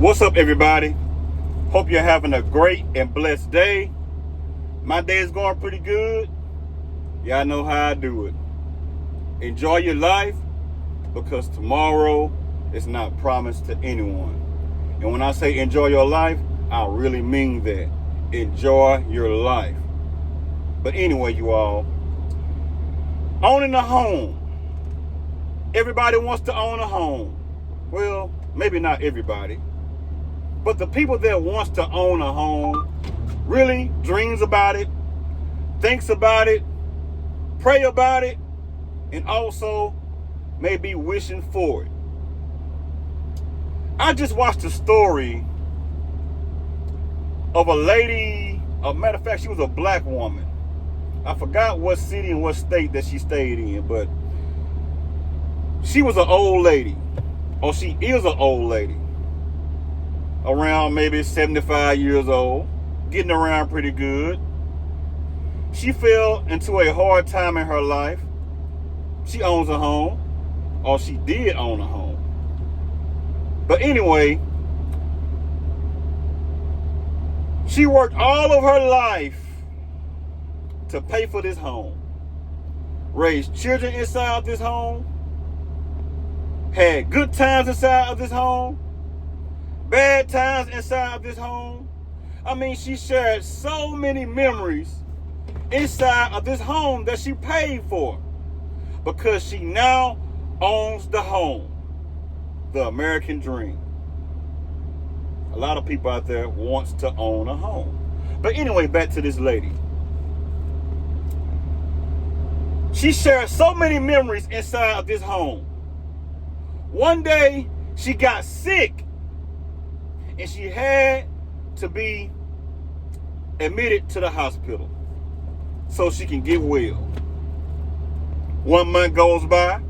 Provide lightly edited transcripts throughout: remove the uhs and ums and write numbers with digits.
What's up, everybody? Hope you're having a great and blessed day. My day is going pretty good. Y'all know how I do it. Enjoy your life because tomorrow is not promised to anyone. And when I say enjoy your life, I really mean that. Enjoy your life. But anyway, you all, owning a home. Everybody wants to own a home. Well, maybe not everybody. But the people that wants to own a home really dreams about it, thinks about it, pray about it, and also may be wishing for it. I just watched a story of a lady, a matter of fact, she was a black woman. I forgot what city and what state that she stayed in, but she was an old lady, or she is an old lady. Around maybe 75 years old, getting around pretty good. She fell into a hard time in her life. She owns a home, or she did own a home. But anyway, she worked all of her life to pay for this home. Raised children inside of this home. Had good times inside of this home. Bad times inside of this home. I mean, she shared so many memories inside of this home that she paid for because she now owns the home. The American dream. A lot of people out there wants to own a home. But anyway, back to this lady. She shared so many memories inside of this home. One day, she got sick. And she had to be admitted to the hospital so she can get well. 1 month goes by.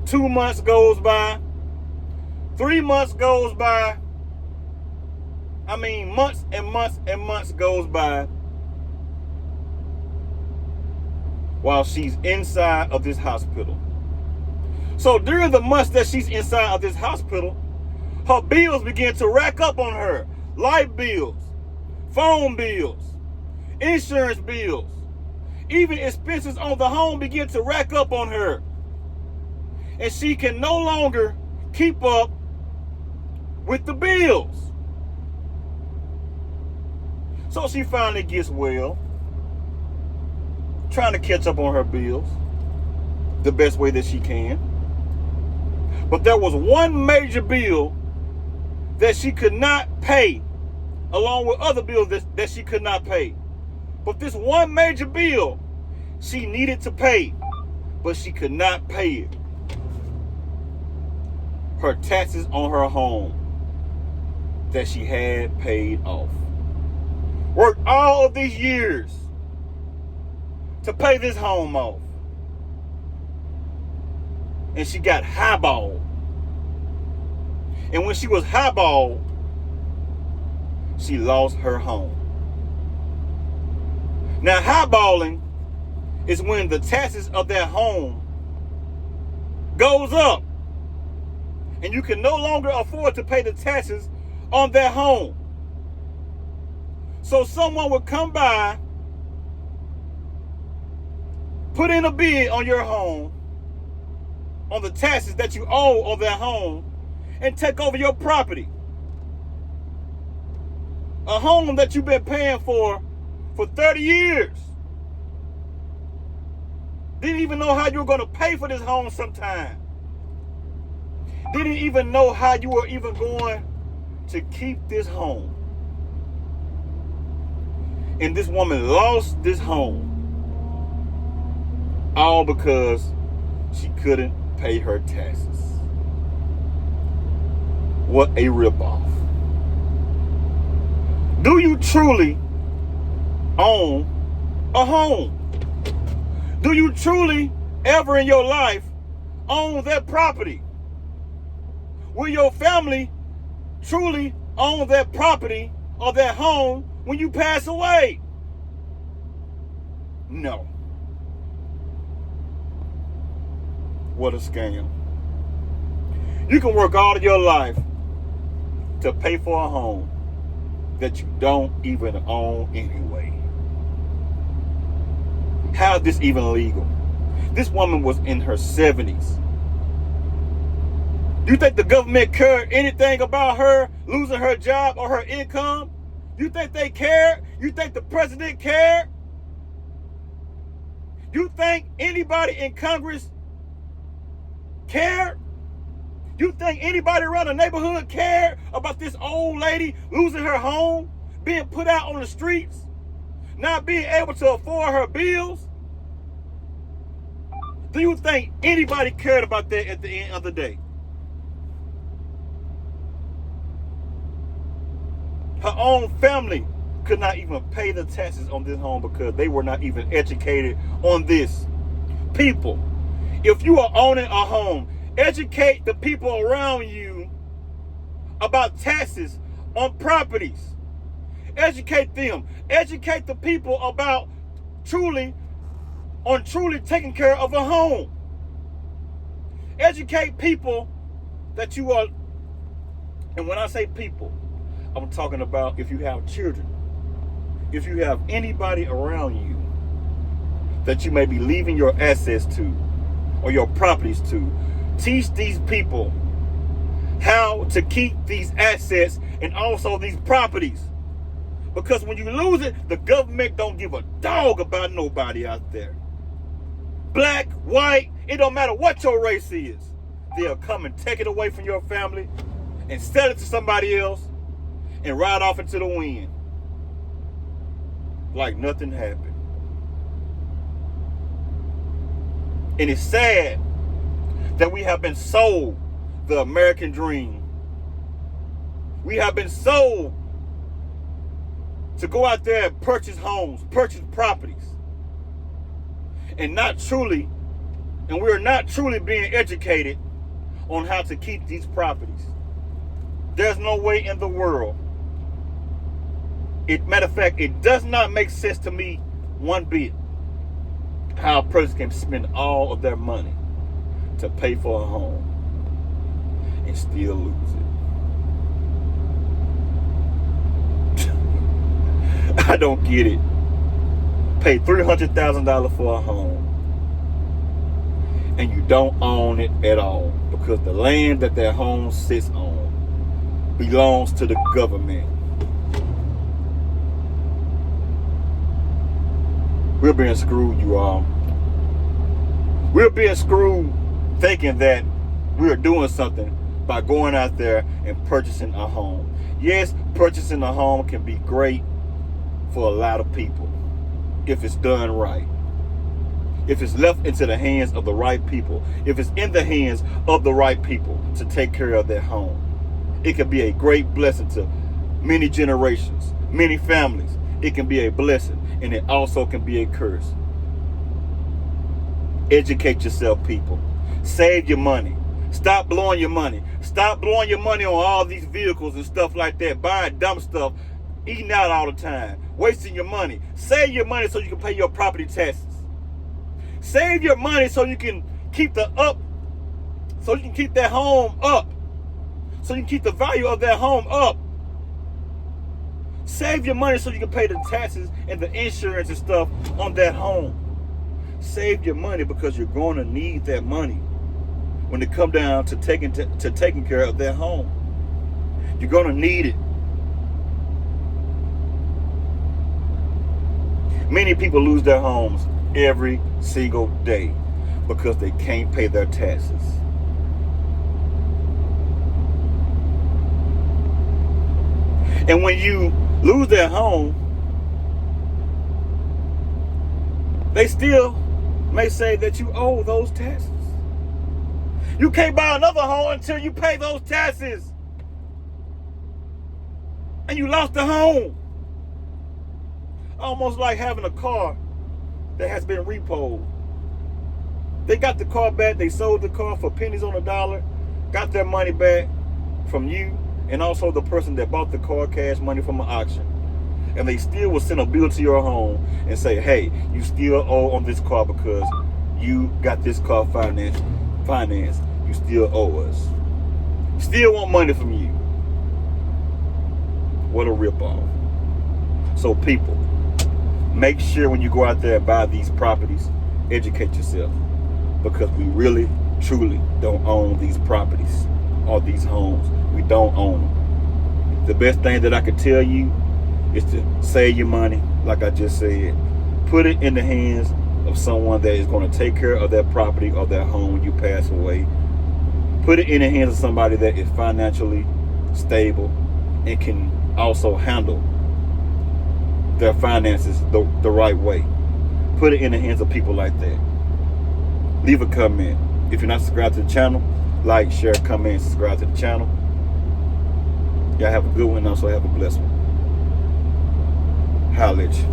2 months goes by. 3 months goes by. I mean, months and months and months goes by while she's inside of this hospital. So during the months that she's inside of this hospital, her bills begin to rack up on her. Light bills, phone bills, insurance bills, even expenses on the home begin to rack up on her. And she can no longer keep up with the bills. So she finally gets well, trying to catch up on her bills the best way that she can. But there was one major bill that she could not pay, along with other bills that she could not pay. But this one major bill she needed to pay, but she could not pay it. Her taxes on her home that she had paid off. Worked all of these years to pay this home off. And she got highballed. And when she was highballed, she lost her home. Now, highballing is when the taxes of that home goes up. And you can no longer afford to pay the taxes on that home. So someone would come by, put in a bid on your home, on the taxes that you owe on that home, and take over your property. A home that you've been paying for 30 years. Didn't even know how you were going to pay for this home sometime. Didn't even know how you were even going to keep this home. And this woman lost this home. All because she couldn't pay her taxes. What a ripoff. Do you truly own a home? Do you truly ever in your life own that property? Will your family truly own that property or that home when you pass away? No. What a scam. You can work all of your life to pay for a home that you don't even own anyway. How is this even legal? This woman was in her 70s. You think the government cared anything about her losing her job or her income? You think they cared? You think the president cared? You think anybody in Congress cared? You think anybody around the neighborhood cared about this old lady losing her home, being put out on the streets, not being able to afford her bills? Do you think anybody cared about that at the end of the day? Her own family could not even pay the taxes on this home because they were not even educated on this. People, if you are owning a home, educate the people around you about taxes on properties. Educate them. Educate the people about truly taking care of a home. Educate people that you are, and when I say people, I'm talking about if you have children, if you have anybody around you that you may be leaving your assets to or your properties to, teach these people how to keep these assets and also these properties. Because when you lose it, the government don't give a dog about nobody out there. Black, white, it don't matter what your race is. They'll come and take it away from your family and sell it to somebody else and ride off into the wind like nothing happened. And it's sad that we have been sold the American dream. We have been sold to go out there and purchase homes, purchase properties, and we are not truly being educated on how to keep these properties. There's no way in the world. Matter of fact, it does not make sense to me one bit how a person can spend all of their money to pay for a home and still lose it. I don't get it. Pay $300,000 for a home and you don't own it at all because the land that that home sits on belongs to the government. We're being screwed, you all. We're being screwed thinking that we're doing something by going out there and purchasing a home. Yes, purchasing a home can be great for a lot of people if it's done right. If it's left into the hands of the right people. If it's in the hands of the right people to take care of their home. It can be a great blessing to many generations, many families. It can be a blessing, and it also can be a curse. Educate yourself, people. Save your money. Stop blowing your money. Stop blowing your money on all these vehicles and stuff like that. Buying dumb stuff. Eating out all the time. Wasting your money. Save your money so you can pay your property taxes. Save your money so you can keep that home up. So you can keep the value of that home up. Save your money so you can pay the taxes and the insurance and stuff on that home. Save your money because you're going to need that money when it comes down to taking care of that home. You're going to need it. Many people lose their homes every single day because they can't pay their taxes. And when you lose their home, they still may say that you owe those taxes. You can't buy another home until you pay those taxes. And you lost the home. Almost like having a car that has been repoed. They got the car back. They sold the car for pennies on the dollar. Got their money back from you and also the person that bought the car, cash money from an auction. And they still will send a bill to your home and say, hey, you still owe on this car because you got this car financed. You still owe us. Still want money from you. What a ripoff. So people, make sure when you go out there and buy these properties, educate yourself, because we really, truly don't own these properties or these homes. We don't own them. The best thing that I could tell you is to save your money, like I just said. Put it in the hands of someone that is going to take care of that property or that home when you pass away. Put it in the hands of somebody that is financially stable and can also handle their finances the right way. Put it in the hands of people like that. Leave a comment. If you're not subscribed to the channel, like, share, comment, and subscribe to the channel. Y'all have a good one, and also have a blessed one. Holla at you.